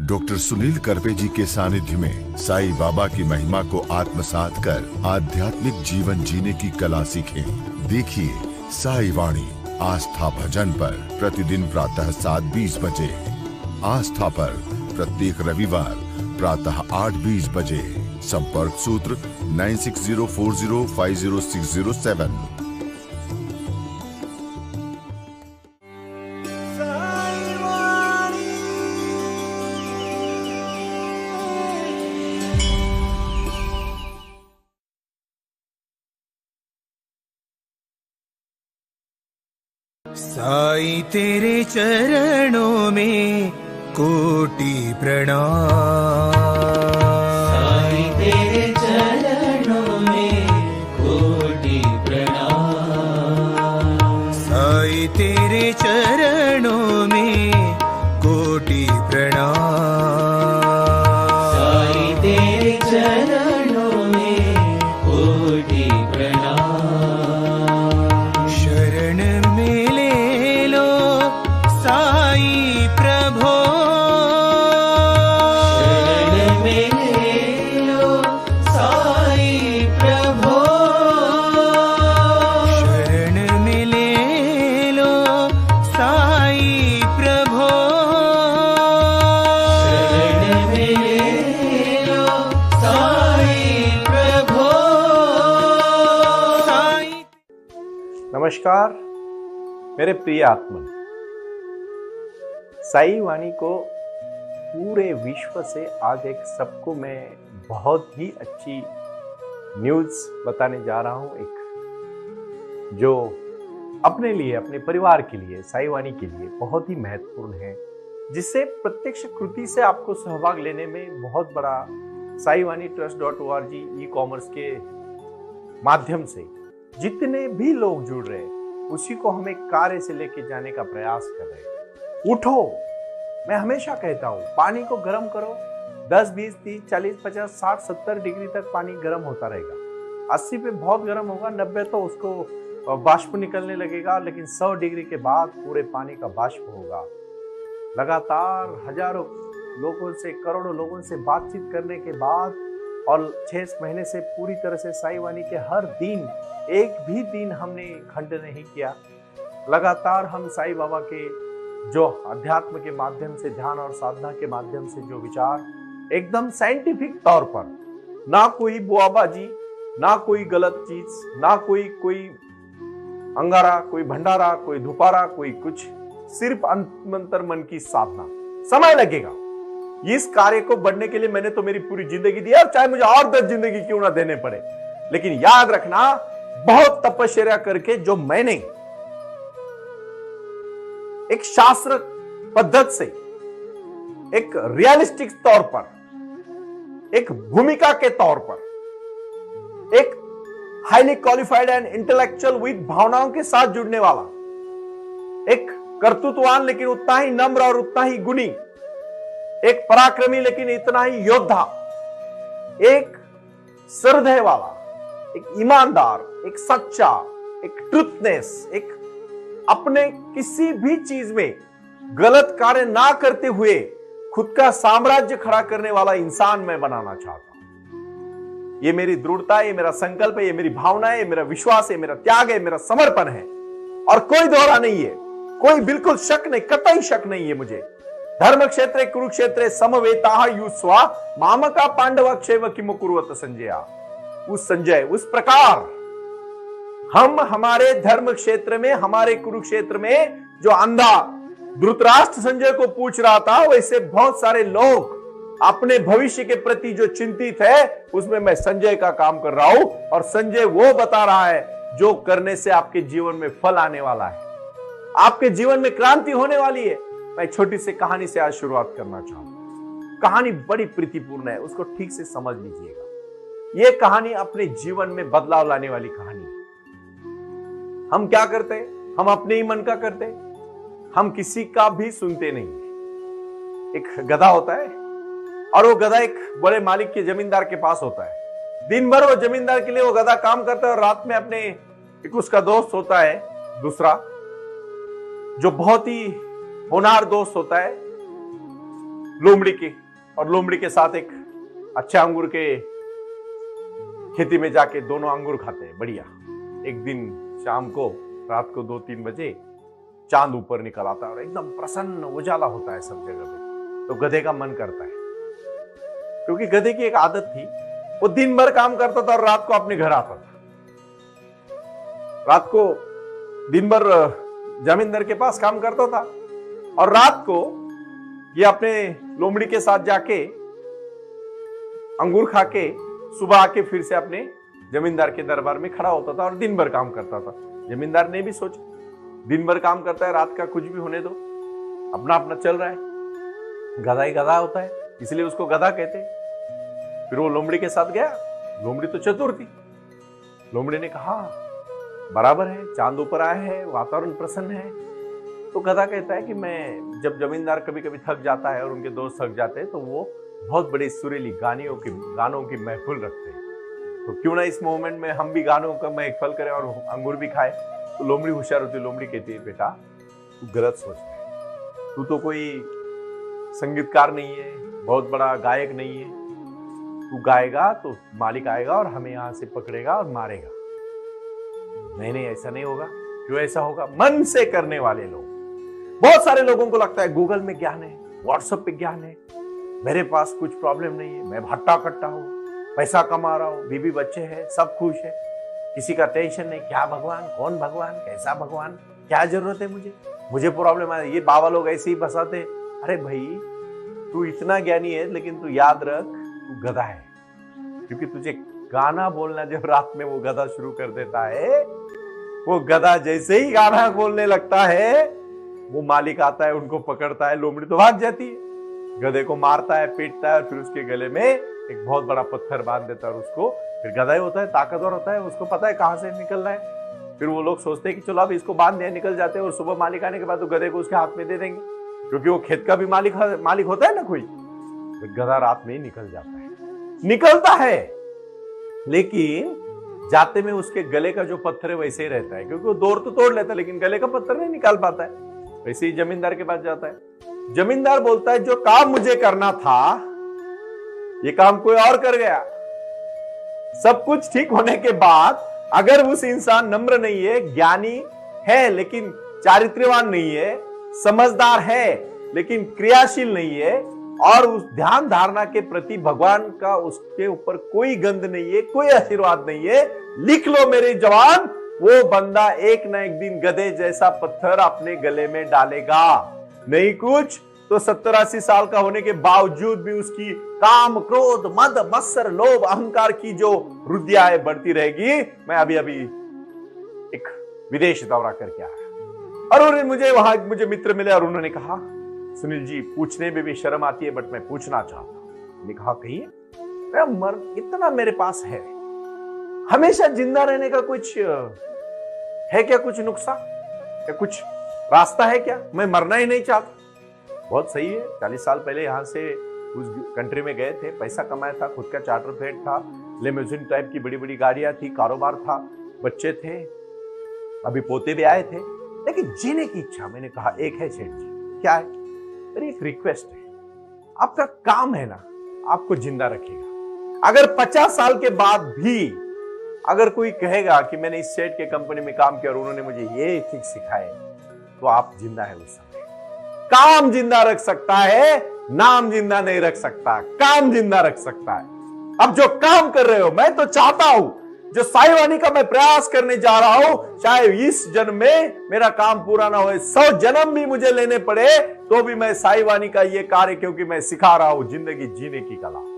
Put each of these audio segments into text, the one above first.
Doctor Sunil Karpe जी के सानिध्य में साईं बाबा की महिमा को आत्मसात कर आध्यात्मिक जीवन जीने की कला सीखें। देखिए साई वाणी आस्था भजन पर प्रतिदिन प्रातः 7:20 बजे। आस्था पर प्रत्येक रविवार प्रातः 8:20 बजे। संपर्क सूत्र 9604050607। साईं तेरे चरणों में कोटि प्रणाम। साईं तेरे चरणों में कोटि प्रणाम। साईं तेरे चरणों में कोटि प्रणाम। साईं तेरे चरणों में कोटि प्रणाम। शरण में ले लो साईं प्रभो। शरण में ले लो साईं प्रभो। शरण में ले लो साईं प्रभो। शरण में ले लो साईं प्रभो। साईं नमस्कार मेरे प्रिय आत्मन, साई वाणी को पूरे विश्व से आज एक सबको मैं बहुत ही अच्छी न्यूज़ बताने जा रहा हूं। एक जो अपने लिए, अपने परिवार के लिए, साई वाणी के लिए बहुत ही महत्वपूर्ण है, जिससे प्रत्यक्ष कृति से आपको सहभाग लेने में बहुत बड़ा साई वाणी trust.org ई-कॉमर्स के माध्यम से जितने भी लोग जुड़ रहे हैं उसी को हम एक कार्य से लेके जाने का प्रयास कर रहे हैं। उठो, मैं हमेशा कहता हूं पानी को गर्म करो। 10, 20, 30, 40, 50, 60, 70 डिग्री तक पानी गर्म होता रहेगा। 80 पे बहुत गर्म होगा, 90 तो उसको बाष्प निकलने लगेगा, लेकिन 100 डिग्री के बाद पूरे पानी का बाष्प होगा। लगातार हजारों लोगों से, करोड़ों लोगों से बातचीत करने के बाद और 6 महीने से पूरी तरह से साई वाणी के हर दिन एक भी दिन हमने खंड नहीं किया। लगातार हम साईं बाबा के जो अध्यात्म के माध्यम से, ध्यान और साधना के माध्यम से जो विचार एकदम साइंटिफिक तौर पर, ना कोई बुआबाजी, ना कोई गलत चीज, ना कोई अंगारा, कोई भंडारा, कोई धुपारा, कोई कुछ, सिर्फ अंतर मन की साधना। समय लगेगा इस कार्य को बढ़ने के लिए। मैंने तो मेरी पूरी जिंदगी दी और चाहे मुझे और 10 जिंदगी क्यों ना देने पड़े, लेकिन याद रखना बहुत तपस्या करके जो मैंने एक शास्त्र पद्धति से, एक रियलिस्टिक तौर पर, एक भूमिका के तौर पर, एक highly qualified and intellectual with भावनाओं के साथ जुड़ने वाला, एक कर्तृत्ववान लेकिन उतना ही नम्र और उतना ही गुणी, एक पराक्रमी लेकिन इतना ही योद्धा, एक श्रद्धेय वाला, एक ईमानदार, एक सच्चा, एक ट्रुथनेस, एक अपने किसी भी चीज में गलत कार्य ना करते हुए खुद का साम्राज्य खड़ा करने वाला इंसान मैं बनाना चाहता हूं। ये मेरी दृढ़ता है, ये मेरा संकल्प है, ये मेरी भावना है, ये मेरा विश्वास है, मेरा त्याग है, मेरा समर्पण है और कोई दोहरा नहीं है, कोई बिल्कुल शक नहीं, कतई शक नहीं है मुझे। धर्म क्षेत्र कुरुक्षेत्र समवेता युस्वा मामका पांडव क्षेव किम कुर्वत संजया। उस संजय, उस प्रकार हम हमारे धर्म क्षेत्र में, हमारे कुरुक्षेत्र में जो अंधा धृतराष्ट्र संजय को पूछ रहा था, वैसे बहुत सारे लोग अपने भविष्य के प्रति जो चिंतित है, उसमें मैं संजय का काम कर रहा हूं और संजय वो बता रहा है जो करने से आपके जीवन में फल आने वाला है, आपके जीवन में क्रांति होने वाली है। मैं छोटी सी कहानी से आज शुरुआत करना चाहूंगा। कहानी बड़ी प्रीतिपूर्ण है, उसको ठीक से समझ लीजिएगा। यह कहानी अपने जीवन में बदलाव लाने वाली कहानी है। हम क्या करते हैं? हम अपने ही मन का करते हैं, हम किसी का भी सुनते नहीं। एक गधा होता है और वो गधा एक बड़े मालिक के, जमींदार के पास होता है। दिन भर वो जमींदार के लिए वो गधा काम करता है और रात में अपने एक उसका दोस्त होता है दूसरा, जो बहुत ही होनहार दोस्त होता है, लोमड़ी की, और लोमड़ी के साथ एक अच्छा अंगूर के खेती में जाके दोनों अंगूर खाते हैं बढ़िया। एक दिन शाम को, रात को 2-3 बजे चांद ऊपर निकल आता है और एकदम प्रसन्न उजाला होता है सब जगह पे। तो गधे का मन करता है, क्योंकि गधे की एक आदत थी, वो दिन भर काम करता था और रात को अपने घर आता था। रात को दिन भर जमींदार के पास काम करता था और रात को ये अपने लोमड़ी के साथ जाके अंगूर खा के सुबह आके फिर से अपने जमींदार के दरबार में खड़ा होता था और दिन भर काम करता था। जमींदार ने भी सोचा, दिन भर काम करता है, रात का कुछ भी होने दो, अपना अपना चल रहा है। गधा ही गधा होता है, इसलिए उसको गधा कहते हैं। फिर वो लोमड़ी के साथ गया। लोमड़ी तो चतुर थी। लोमड़ी ने कहा, बराबर है, चांद ऊपर आया है, वातावरण प्रसन्न है। तो गधा कहता है कि मैं, जब जमींदार कभी कभी थक जाता है और उनके दोस्त थक जाते हैं, तो वो बहुत बड़ी सुरीली गानों की महफिल रखते हैं। तो क्यों ना इस मोमेंट में हम भी गानों का महफिल करें और अंगूर भी खाए। तो लोमड़ी होशियार होती है। लोमड़ी कहती है, बेटा तू गलत सोच रहा है, तू तो कोई संगीतकार नहीं है, बहुत बड़ा गायक नहीं है। तू गाएगा तो मालिक आएगा और हमें यहां से पकड़ेगा और मारेगा। नहीं, ऐसा नहीं होगा। क्यों ऐसा होगा? मन से करने वाले लोग, बहुत सारे लोगों को लगता है गूगल में ज्ञान है, व्हाट्सएप पे ज्ञान है, मेरे पास कुछ प्रॉब्लम नहीं है, मैं भट्टा कट्टा हूं, पैसा कमा रहा हूं, बीवी बच्चे हैं, सब खुश है, किसी का टेंशन नहीं। क्या भगवान, कौन भगवान, कैसा भगवान, क्या जरूरत है मुझे प्रॉब्लम है। ये बाबा लोग ऐसे ही फंसाते। अरे भाई, तू इतना ज्ञानी है, लेकिन तू याद रख, तू गधा है। क्योंकि तुझे गाना बोलना जब रात में वो गधा शुरू कर देता है, वो गधा जैसे ही गाना बोलने लगता है, वो मालिक आता है, उनको पकड़ता है। लोमड़ी तो भाग जाती है, गधे को मारता है, पीटता है और फिर उसके गले में एक बहुत बड़ा पत्थर बांध देता है। और उसको फिर गधा ही होता है, ताकतवर होता है, उसको पता है कहां से निकलना है। फिर वो लोग सोचते हैं कि चलो अब इसको बांध दिया, निकल जाते हैं। और सुबह मालिक आने के बाद तो गधे को उसके हाथ में दे देंगे, क्योंकि वो खेत का भी मालिक होता है ना कोई। फिर गधा रात में ही निकल जाता है, निकलता है, लेकिन जाते में उसके गले का जो पत्थर है वैसे ही रहता है, क्योंकि वो दौड़ तो तोड़ लेता है, लेकिन गले का पत्थर नहीं निकाल पाता है। वैसे ही जमींदार के पास जाता है। जमींदार बोलता है, जो काम मुझे करना था, ये काम कोई और कर गया। सब कुछ ठीक होने के बाद अगर उस इंसान नम्र नहीं है, ज्ञानी है लेकिन चारित्र्यवान नहीं है, समझदार है लेकिन क्रियाशील नहीं है, और उस ध्यान धारणा के प्रति भगवान का उसके ऊपर कोई गंध नहीं है, कोई आशीर्वाद नहीं है, लिख लो मेरे जवान, वो बंदा एक ना एक दिन गधे जैसा पत्थर अपने गले में डालेगा। नहीं कुछ तो 70-80 साल का होने के बावजूद भी उसकी काम, क्रोध, मद, मत्सर, लोभ, अहंकार की जो रुधिया है बढ़ती रहेगी। मैं अभी एक विदेश दौरा करके आया और मुझे मित्र मिले और उन्होंने कहा, सुनील जी, पूछने में भी शर्म आती है, बट मैं पूछना चाहता हूं। मैंने कहा, कहिए। इतना मेरे पास है, हमेशा जिंदा रहने का कुछ है क्या, कुछ नुस्खा या कुछ रास्ता है क्या? मैं मरना ही नहीं चाहता। बहुत सही है, 40 साल पहले यहां से उस कंट्री में गए थे, पैसा कमाया था, खुद का चार्टर फ्लाइट था, लिमोजिन टाइप की बड़ी बड़ी गाड़ियां थी, कारोबार था, बच्चे थे, अभी पोते भी आए थे, लेकिन जीने की इच्छा। मैंने कहा, एक है सेठ जी। क्या है? मेरी एक रिक्वेस्ट है, आपका काम है ना, आपको जिंदा रखेगा। अगर 50 साल के बाद भी अगर कोई कहेगा कि मैंने इस सेठ के कंपनी में काम किया और उन्होंने मुझे ये ठीक सिखाए, तो आप जिंदा है उस समय। काम जिंदा रख सकता है, नाम जिंदा नहीं रख सकता। काम जिंदा रख सकता है। अब जो काम कर रहे हो, मैं तो चाहता हूं, जो साई वाणी का मैं प्रयास करने जा रहा हूं, चाहे इस जन्म में मेरा काम पूरा ना हो, 100 जन्म भी मुझे लेने पड़े, तो भी मैं साई वाणी का ये कार्य, क्योंकि मैं सिखा रहा हूं जिंदगी जीने की कला।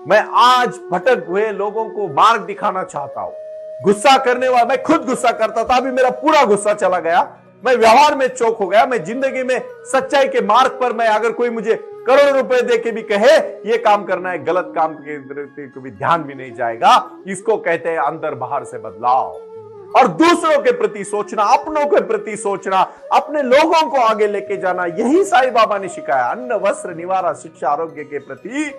मैं आज भटक हुए लोगों को मार्ग दिखाना चाहता हूं। गुस्सा करने वाला, मैं खुद गुस्सा करता था, अभी मेरा पूरा गुस्सा चला गया। मैं व्यवहार में चौक हो गया। मैं जिंदगी में सच्चाई के मार्ग पर, मैं अगर कोई मुझे करोड़ों रुपए दे के भी कहे ये काम करना है, गलत काम के कभी ध्यान भी नहीं जाएगा। इसको कहते हैं अंदर बाहर से बदलाव। और दूसरों के प्रति सोचना, अपनों के प्रति सोचना, अपने लोगों को आगे लेके जाना, यही साईं बाबा ने सिखाया। अन्न, वस्त्र, निवारा, शिक्षा, आरोग्य के प्रति,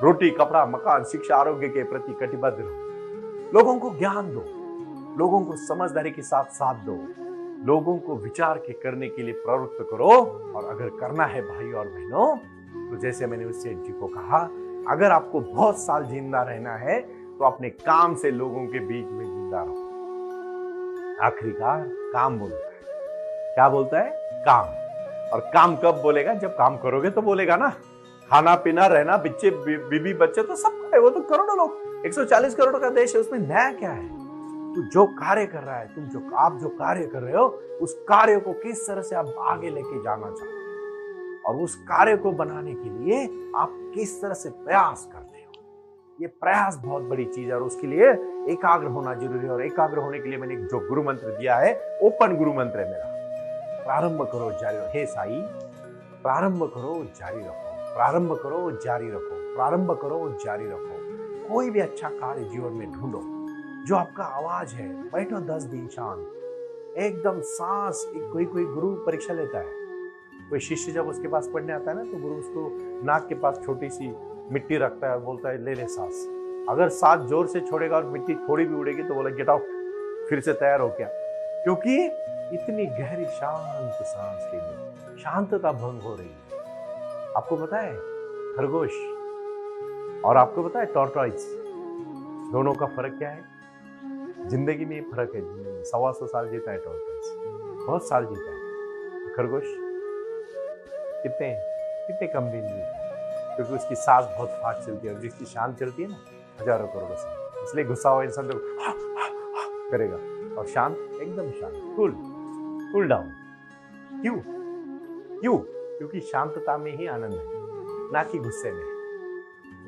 रोटी, कपड़ा, मकान, शिक्षा, आरोग्य के प्रति कटिबद्ध रहो। लोगों को ज्ञान दो, लोगों को समझदारी के साथ साथ दो, लोगों को विचार के करने के लिए प्रवृत्त करो। और अगर करना है भाई और बहनों, तो जैसे मैंने उस सेठ जी को कहा, अगर आपको बहुत साल जिंदा रहना है तो अपने काम से लोगों के बीच में जिंदा रहो। आखिरकार काम बोलता है। क्या बोलता है? काम। और काम कब बोलेगा? जब काम करोगे तो बोलेगा ना। खाना पीना रहना, बच्चे बीबी बच्चे तो सब है, वो तो करोड़ों लोग, 140 करोड़ का देश है, उसमें नया क्या है? तू जो कार्य कर रहा है, आप जो कार्य कर रहे हो, उस कार्य को किस तरह से आप आगे लेके जाना चाहते हो और उस कार्य को बनाने के लिए आप किस तरह से प्रयास करते हो। ये प्रयास बहुत बड़ी चीज है और उसके लिए एकाग्र होना जरूरी है। और एकाग्र होने के लिए मैंने जो गुरु मंत्र दिया है, ओपन गुरु मंत्र है मेरा। प्रारंभ करो, जारी रखो। हे साई, प्रारंभ करो, जारी रखो, प्रारंभ करो, जारी रखो, प्रारंभ करो, जारी रखो। कोई भी अच्छा कार्य जीवन में ढूंढो। जो आपका आवाज है, बैठो 10 दिन शांत, एकदम सांस। कोई गुरु परीक्षा लेता है, कोई शिष्य जब उसके पास पढ़ने आता है ना, तो गुरु उसको नाक के पास छोटी सी मिट्टी रखता है और बोलता है ले सांस। अगर सांस जोर से छोड़ेगा और मिट्टी थोड़ी भी उड़ेगी तो बोला गेट आउट, फिर से तैयार हो क्या। क्योंकि इतनी गहरी शांत सांस के लिए शांतता भंग हो रही है। आपको पता है खरगोश और आपको पता है टॉर्टॉइस, दोनों का फर्क क्या है? जिंदगी में फर्क है। जिंदगी 125 साल जीता है टॉर्टॉइस, बहुत साल जीता है। खरगोश कितने कम दिन जीता है, क्योंकि उसकी सांस बहुत फास्ट चलती है और जिसकी शांत चलती है ना, हजारों करोड़ों साल। इसलिए गुस्सा हुआ इंसान तो करेगा और शांत एकदम शांत, कूल डाउन। क्यों? क्योंकि शांतता में ही आनंद है, ना कि गुस्से में,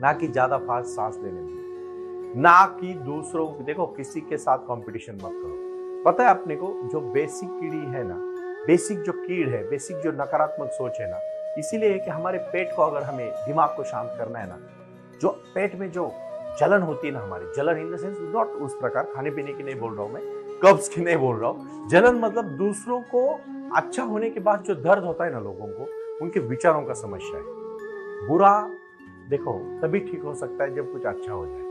ना कि ज्यादा फास्ट सांस लेने में, ना कि दूसरों को। देखो, किसी के साथ कंपटीशन मत करो। पता है अपने को, जो बेसिक कीड़ी है ना, बेसिक जो कीड़ है, बेसिक जो नकारात्मक सोच है ना, इसीलिए कि हमारे पेट को, अगर हमें दिमाग को शांत करना है ना, जो पेट में जो जलन होती है ना, हमारी जलन इन द सेंस नॉट उस प्रकार खाने पीने की नहीं बोल रहा हूं मैं, कब्ज की नहीं बोल रहा हूं। जलन मतलब दूसरों को अच्छा होने के बाद जो दर्द होता है ना लोगों को, उनके विचारों का समस्या है। बुरा देखो तभी ठीक हो सकता है जब कुछ अच्छा हो जाए,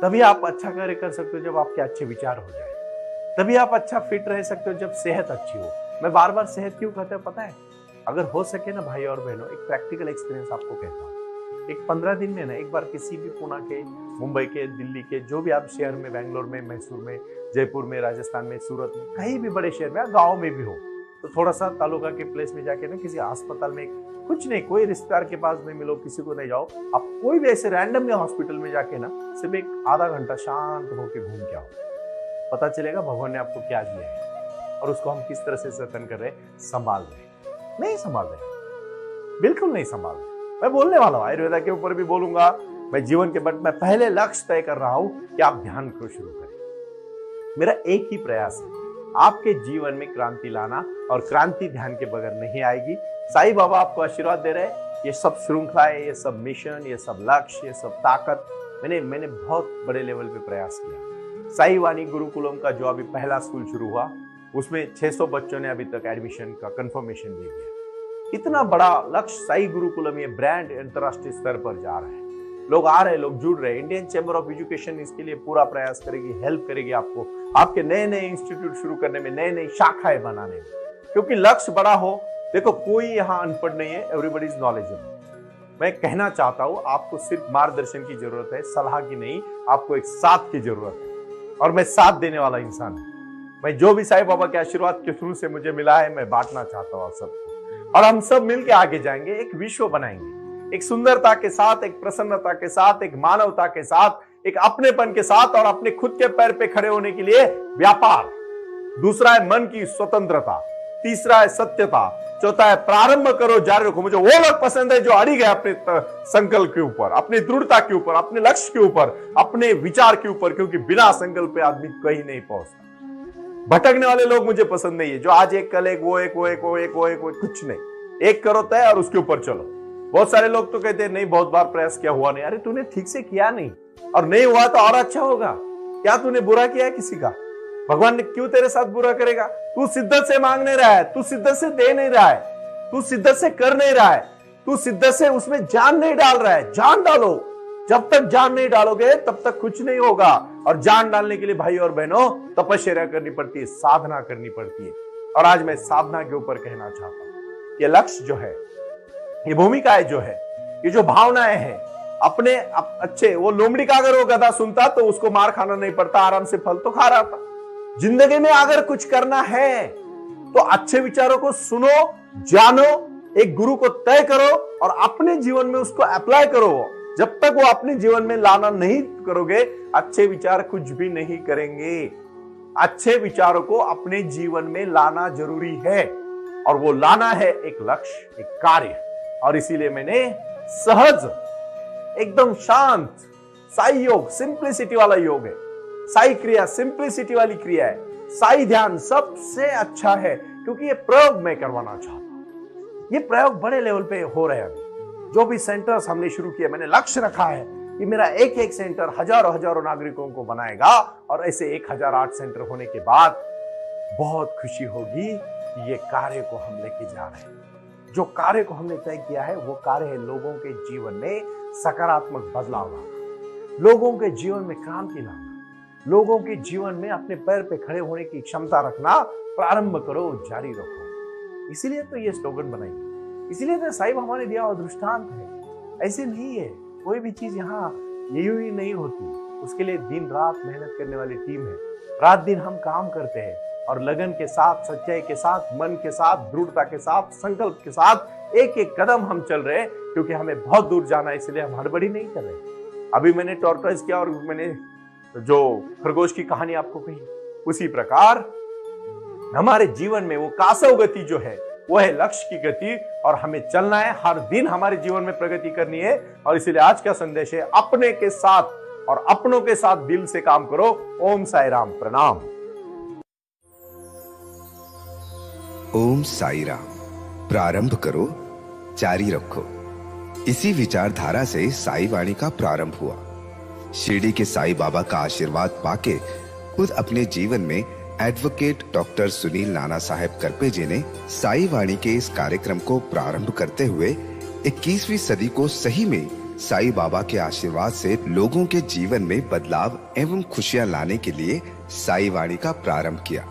तभी आप अच्छा कार्य कर सकते हो जब आपके अच्छे विचार हो जाए, तभी आप अच्छा फिट रह सकते हो जब सेहत अच्छी हो। मैं बार बार सेहत क्यों कहता हूं पता है? अगर हो सके ना भाई और बहनों, एक प्रैक्टिकल एक्सपीरियंस आपको कहता हूँ। एक 15 दिन में ना एक बार किसी भी पुणे के, मुंबई के, दिल्ली के, जो भी आप शहर में, बैंगलोर में, मैसूर में, जयपुर में, राजस्थान में, सूरत में, कहीं भी बड़े शहर में, गाँव में भी हो, तो थोड़ा सा तालुका के प्लेस में जाके ना किसी अस्पताल में, कुछ नहीं, कोई रिश्तेदार के पास में मिलो, किसी को नहीं जाओ, आप कोई भी ऐसे रैंडम में हॉस्पिटल में जाके ना सिर्फ एक आधा घंटा शांत होकर घूम के आओ। पता चलेगा भगवान ने आपको क्या दिया है और उसको हम किस तरह से जतन कर रहे हैं, संभाल रहे। नहीं संभाल रहे, बिल्कुल नहीं संभाल रहे। मैं बोलने वाला हूं, आयुर्वेदा के ऊपर भी बोलूंगा मैं जीवन के, बट मैं पहले लक्ष्य तय कर रहा हूं कि आप ध्यान को शुरू करें। मेरा एक ही प्रयास है, आपके जीवन में क्रांति लाना, और क्रांति ध्यान के बगैर नहीं आएगी। साईं बाबा आपको आशीर्वाद दे रहे हैं। ये सब श्रृंखलाएं, ये सब मिशन, ये सब लक्ष्य, ये सब ताकत मैंने बहुत बड़े लेवल पे प्रयास किया। साई वाणी गुरुकुलम का जो अभी पहला स्कूल शुरू हुआ, उसमें 600 बच्चों ने अभी तक एडमिशन का कंफर्मेशन दे दिया। इतना बड़ा लक्ष्य साई गुरुकुलम, ये ब्रांड अंतरराष्ट्रीय स्तर पर जा रहा है। लोग आ रहे हैं, लोग जुड़ रहे हैं। इंडियन चैम्बर ऑफ एजुकेशन इसके लिए पूरा प्रयास करेगी, हेल्प करेगी आपको, आपके नए नए इंस्टीट्यूट शुरू करने में, नए नए शाखाएं बनाने में, क्योंकि लक्ष्य बड़ा हो। देखो, कोई यहाँ अनपढ़ नहीं है, एवरीबॉडी इज नॉलेजेबल। मैं कहना चाहता हूँ, आपको सिर्फ मार्गदर्शन की जरूरत है, सलाह की नहीं, आपको एक साथ की जरूरत है, और मैं साथ देने वाला इंसान हूँ। मैं जो भी साईं बाबा के आशीर्वाद के थ्रू से मुझे मिला है, मैं बांटना चाहता हूँ आप सबको, और हम सब मिलकर आगे जाएंगे, एक विश्व बनाएंगे, एक सुंदरता के साथ, एक प्रसन्नता के साथ, एक मानवता के साथ, एक अपनेपन के साथ, और अपने खुद के पैर पे खड़े होने के लिए व्यापार। दूसरा है मन की स्वतंत्रता, तीसरा है सत्यता, चौथा है प्रारंभ करो, जारी रखो। मुझे वो लोग पसंद है जो अड़ी गए अपने संकल्प के ऊपर, अपनी दृढ़ता के ऊपर, अपने लक्ष्य के ऊपर, अपने विचार के ऊपर, क्योंकि बिना संकल्प पे आदमी कहीं नहीं पहुंचता। भटकने वाले लोग मुझे पसंद नहीं है, जो आज एक कल एक, वो एक, वो एक, वो एक, वो एक, वो कुछ नहीं। एक करो तय और उसके ऊपर चलो। बहुत सारे लोग तो कहते हैं नहीं, बहुत बार प्रयास किया, हुआ नहीं। अरे तूने ठीक से किया नहीं, और नहीं हुआ तो और अच्छा होगा। क्या तूने बुरा किया है किसी का? भगवान ने क्यों तेरे साथ बुरा करेगा? तू शिद्दत से मांग नहीं रहा है, तू शिद्दत से दे नहीं रहा है, तू शिद्दत से कर नहीं रहा है, तू शिद्दत से उसमें जान नहीं डाल रहा है। जान डालो, जब तक जान नहीं डालोगे तब तक कुछ नहीं होगा। और जान डालने के लिए भाई और बहनों तपस्या करनी पड़ती है, साधना करनी पड़ती है। और आज मैं साधना के ऊपर कहना चाहता हूं, ये लक्ष्य जो है ये भूमिकाएं जो है, ये जो भावनाएं हैं, अपने अच्छे, वो लोमड़ी का अगर वो गधा सुनता तो उसको मार खाना नहीं पड़ता, आराम से फल तो खा रहा था। जिंदगी में अगर कुछ करना है तो अच्छे विचारों को सुनो, जानो, एक गुरु को तय करो और अपने जीवन में उसको अप्लाई करो। जब तक वो अपने जीवन में लाना नहीं करोगे, अच्छे विचार कुछ भी नहीं करेंगे। अच्छे विचारों को अपने जीवन में लाना जरूरी है, और वो लाना है एक लक्ष्य, एक कार्य। और इसीलिए मैंने सहज, एकदम शांत, साई योग सिंप्लिसिटी वाला योग है, साई क्रिया सिंप्लिसिटी वाली क्रिया है, साई ध्यान सबसे अच्छा है, क्योंकि ये प्रयोग मैं करवाना चाहता हूं। ये प्रयोग बड़े लेवल पे हो रहे हैं। अभी जो भी सेंटर्स हमने शुरू किए, मैंने लक्ष्य रखा है कि मेरा एक एक सेंटर हजारों हजारों नागरिकों को बनाएगा, और ऐसे 1008 सेंटर होने के बाद बहुत खुशी होगी कि ये कार्य को हम लेके जा रहे हैं। जो कार्य को हमने तय किया है वो कार्य है लोगों के जीवन में सकारात्मक बदलाव लाना, लोगों के जीवन में क्रांति लाना, लोगों के जीवन में अपने पैर पे खड़े होने की क्षमता रखना। प्रारंभ करो, जारी रखो। इसीलिए तो ये स्लोगन बनाई, इसीलिए तो साईं बाबा ने दिया हुआ दृष्टांत है। ऐसे नहीं है, कोई भी चीज यहाँ यूं ही नहीं होती। उसके लिए दिन रात मेहनत करने वाली टीम है। रात दिन हम काम करते हैं और लगन के साथ, सच्चाई के साथ, मन के साथ, दृढ़ता के साथ, संकल्प के साथ एक एक कदम हम चल रहे हैं, क्योंकि हमें बहुत दूर जाना है। इसलिए हम हड़बड़ी नहीं कर रहे। अभी मैंने टॉर्टोइज किया और मैंने जो खरगोश की कहानी आपको कही, उसी प्रकार हमारे जीवन में वो कासव गति जो है वो है लक्ष्य की गति, और हमें चलना है। हर दिन हमारे जीवन में प्रगति करनी है। और इसीलिए आज का संदेश है, अपने के साथ और अपनों के साथ दिल से काम करो। ओम साई राम, प्रणाम। ओम साई राम। प्रारंभ करो, जारी रखो। इसी विचारधारा से साई वाणी का प्रारंभ हुआ। शिरडी के साई बाबा का आशीर्वाद पाके खुद अपने जीवन में एडवोकेट डॉक्टर सुनील नाना साहेब करपे जी ने साई वाणी के इस कार्यक्रम को प्रारंभ करते हुए 21वीं सदी को सही में साई बाबा के आशीर्वाद से लोगों के जीवन में बदलाव एवं खुशियां लाने के लिए साई वाणी का प्रारंभ किया।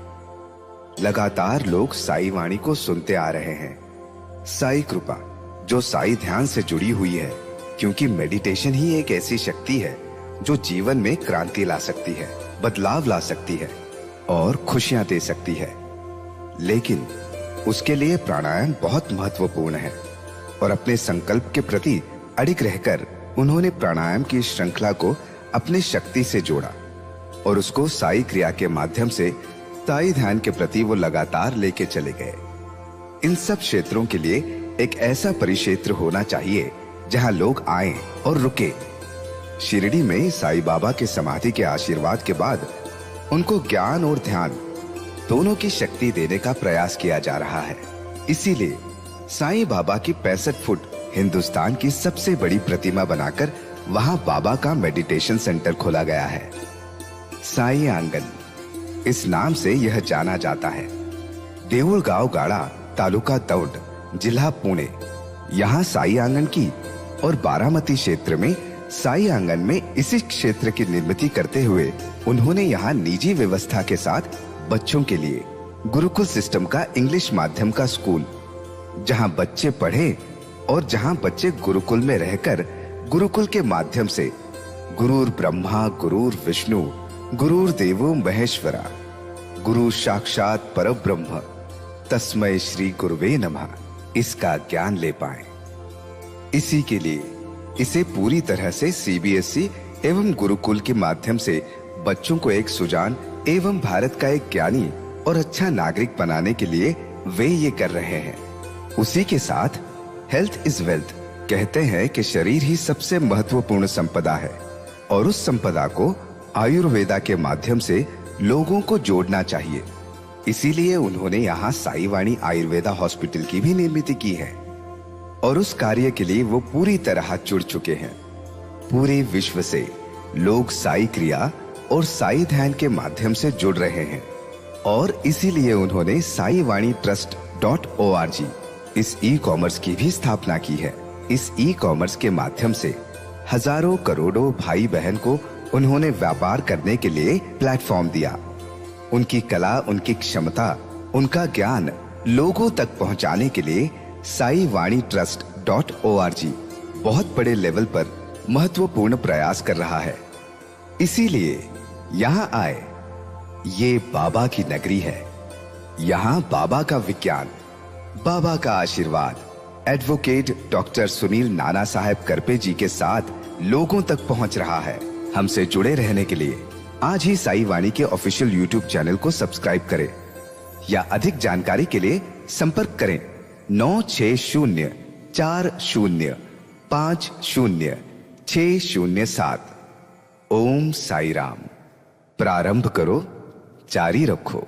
लगातार लोग साई वाणी को सुनते आ रहे हैं। साई कृपा जो साई ध्यान से जुड़ी हुई है, क्योंकि मेडिटेशन ही एक ऐसी शक्ति है जो जीवन में क्रांति ला सकती है, बदलाव ला सकती है और खुशियां दे सकती है। लेकिन उसके लिए प्राणायाम बहुत महत्वपूर्ण है, और अपने संकल्प के प्रति अडिग रहकर उन्होंने प्राणायाम की श्रृंखला को अपने शक्ति से जोड़ा, और उसको साई क्रिया के माध्यम से साई ध्यान के प्रति वो लगातार लेके चले गए। इन सब क्षेत्रों के लिए एक ऐसा परिक्षेत्र होना चाहिए जहां लोग आएं और रुके। शिरडी में साई बाबा के समाधि के आशीर्वाद के बाद उनको ज्ञान और ध्यान दोनों की शक्ति देने का प्रयास किया जा रहा है। इसीलिए साईं बाबा की 65 फुट हिंदुस्तान की सबसे बड़ी प्रतिमा बनाकर वहां बाबा का मेडिटेशन सेंटर खोला गया है। साई आंगन इस नाम से यह जाना जाता है। देऊळगाव गाड़ा, तालुका दौंड, जिला पुणे, यहाँ साई आंगन की, और बारामती क्षेत्र में साई आंगन में इसी क्षेत्र की निर्मित करते हुए उन्होंने यहाँ निजी व्यवस्था के साथ बच्चों के लिए गुरुकुल सिस्टम का इंग्लिश माध्यम का स्कूल, जहाँ बच्चे पढ़े और जहाँ बच्चे गुरुकुल में रहकर गुरुकुल के माध्यम से गुरुर ब्रह्मा गुरुर विष्णु गुरुर देवो महेश्वरा गुरु साक्षात परब्रह्म तस्मै श्री गुरुवे नमः इसका ज्ञान ले पाएं। इसी के लिए इसे पूरी तरह से सीबीएसई एवं गुरुकुल के माध्यम से बच्चों को एक सुजान एवं भारत का एक ज्ञानी और अच्छा नागरिक बनाने के लिए वे ये कर रहे हैं। उसी के साथ हेल्थ इज वेल्थ कहते हैं कि शरीर ही सबसे महत्वपूर्ण संपदा है, और उस संपदा को आयुर्वेदा के माध्यम से लोगों को जोड़ना चाहिए। इसीलिए उन्होंने यहाँ साई वाणी आयुर्वेदा हॉस्पिटल की भी निर्मित की है, और उस कार्य के लिए वो पूरी तरह जुड़ चुके हैं। पूरे विश्व से लोग साई क्रिया और साई ध्यान के माध्यम से जुड़ रहे हैं, और इसीलिए उन्होंने साई वाणी trust.org इस ई कॉमर्स की भी स्थापना की है। इस ई कॉमर्स के माध्यम से हजारों करोड़ों भाई बहन को उन्होंने व्यापार करने के लिए प्लेटफॉर्म दिया। उनकी कला, उनकी क्षमता, उनका ज्ञान लोगों तक पहुंचाने के लिए साई वाणी www.saivabaka.org बहुत बड़े लेवल पर महत्वपूर्ण प्रयास कर रहा है। इसीलिए यहाँ आए। ये बाबा की नगरी है। यहाँ बाबा का विज्ञान, बाबा का आशीर्वाद एडवोकेट डॉक्टर सुनील नाना साहब करपे जी के साथ लोगों तक पहुंच रहा है। हमसे जुड़े रहने के लिए आज ही साई वाणी के ऑफिशियल यूट्यूब चैनल को सब्सक्राइब करें या अधिक जानकारी के लिए संपर्क करें 9604050607। ओम साई राम। प्रारंभ करो, जारी रखो।